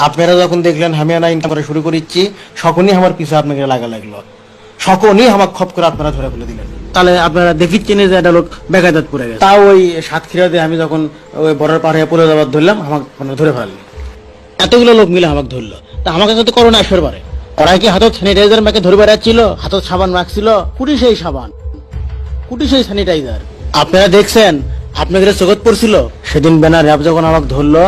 আপনারা যখন দেখলেন আমি না ইনকাম করা শুরু করেছি, সকলই আমার পিছু আপনাকে লাগা লাগলো, সকলই আমার খপ করে আপনারা ধরে ফেলে দিলেন। তাহলে আপনারা দেখিচ্ছেন যে একটা লোক বেকায়দাত পড়ে গেছে, তাও ওই সাতক্ষীরাতে আমি যখন ওই বর্ডার পার হয়ে পড়ে যাবার ধরলাম, আমাকে ধরে ফেললেন। এতগুলো লোক মিলে আমাকে ধরলো, তা আমাকে তো করোনা আসবার পারে, ওরা কি হাতত স্যানিটাইজার মেখে ধরে বেড়াচ্ছিল, হাতত সাবান মাখছিল, কুটি সেই সাবান, কুটি সেই স্যানিটাইজার। আপনারা দেখছেন, আপনাদের চোখত পড়ছিল সেদিন ব্যানার র্যাব যখন আমাকে ধরলো,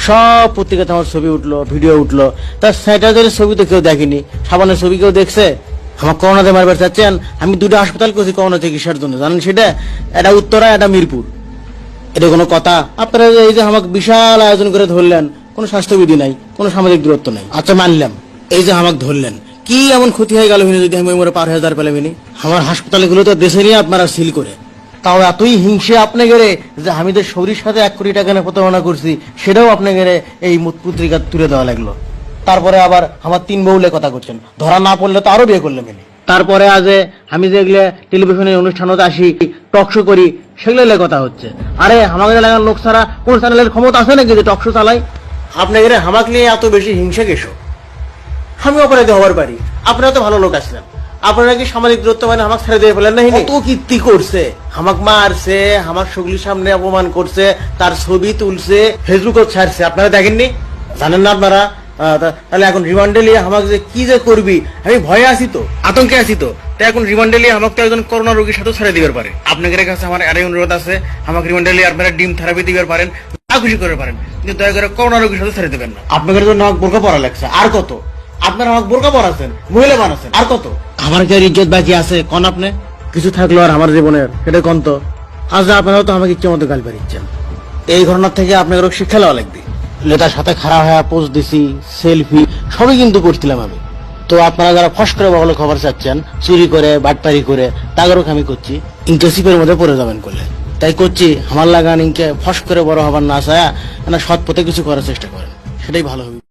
সব পত্রিকাতে আমার ছবি উঠলো, ভিডিও উঠলো, তার স্যানিটাইজারের ছবি তো কেউ দেখেনি, সাবানের ছবি কেউ দেখছে? আমার করোনাতে মারবার চাচ্ছেন? আমি দুটো হাসপাতাল করছি করোনা চিকিৎসার জন্য, জানেন সেটা? এটা উত্তরা, এটা মিরপুর। এটা কোনো কথা? আপনারা এই যে আমাকে বিশাল আয়োজন করে ধরলেন, কোনো স্বাস্থ্যবিধি নাই, কোনো সামাজিক দূরত্ব নাই। আচ্ছা মানলাম, এই যে আমাকে ধরলেন, কি এমন ক্ষতি হয়ে গেল যদি আমি ওই পার হাজার পেলামিনি? আমার হাসপাতালে গুলো তো দেশে নিয়ে আপনারা সিল করে, তাও এতই হিংসে আপনি গেলে যে আমি যে শরীর সাথে 1 কোটি টাকা নিয়ে প্রতারণা করছি, সেটাও আপনি গেলে এই পত্রিকা তুলে দেওয়া লাগলো। তারপরে আবার আমার 3 বউলে কথা করছেন, ধরা না পড়লে তো আরো বিয়ে করলে মেনে। তারপরে আজ আমি যেগুলো টেলিভিশনের অনুষ্ঠানত আসি, টক শো করি, সেগুলো কথা হচ্ছে। আরে আমাদের এলাকার লোক ছাড়া কোন চ্যানেলের ক্ষমতা আছে নাকি যে টক শো চালাই? আপনি গেলে আমাকে নিয়ে এত বেশি হিংসা কেসো? আমি অপরাধী হবার পারি, আপনারা তো ভালো লোক আসলেন, আপনারা কি সামাজিক দূরত্ব মানে আমাকে ছেড়ে দিয়ে ফেলেন? নাই কত কীর্তি করছে, আমাকে মারছে, আমার সগলির সামনে অপমান করছে, তার ছবি তুলছে, ফেসবুকে ছাড়ছে, আপনারা দেখেননি? জানেন না আপনারা? তাহলে এখন রিমান্ডে নিয়ে আমাকে যে কি যে করবি, আমি ভয়ে আছি তো, আতঙ্কে আছি তো, তাই এখন রিমান্ডে নিয়ে আমাকে তো একজন করোনা রোগীর সাথে ছেড়ে দিবার পারে। আপনাদের কাছে আমার আরেক অনুরোধ আছে, আমাকে রিমান্ডে নিয়ে আপনারা ডিম থেরাপি দিবার পারেন, যা খুশি করে পারেন, কিন্তু দয়া করে করোনা রোগীর সাথে ছেড়ে দেবেন না। আপনাদের জন্য আমাকে বোরকা পরা লাগছে, আর কত? আপনারা আমাকে বোরকা পরাছেন, মহিলা বানাচ্ছেন, আর কত? আমার কি আর ইজ্জত বাকি আছে? কোন আপনি কিছু থাকলো আর আমার জীবনের, সেটা কোন তো? আজ আপনারা তো আমাকে ইচ্ছে মতো গাল পারিচ্ছেন। এই ঘটনার থেকে আপনাদের শিক্ষা লওয়া লাগবে। লেতার সাথে খারাপ হয়ে পোস্ট দিছি, সেলফি সবই কিন্তু করছিলাম আমি। তো আপনারা যারা ফস করে বহলে খবর চাচ্ছেন, চুরি করে বাটপারি করে, তাদেরও আমি করছি, ইনকেসিপের মধ্যে পড়ে যাবেন করলে, তাই করছি আমার লাগান ইনকে ফস করে বড় হবার না চায়, সৎ পথে কিছু করার চেষ্টা করেন, সেটাই ভালো হবে।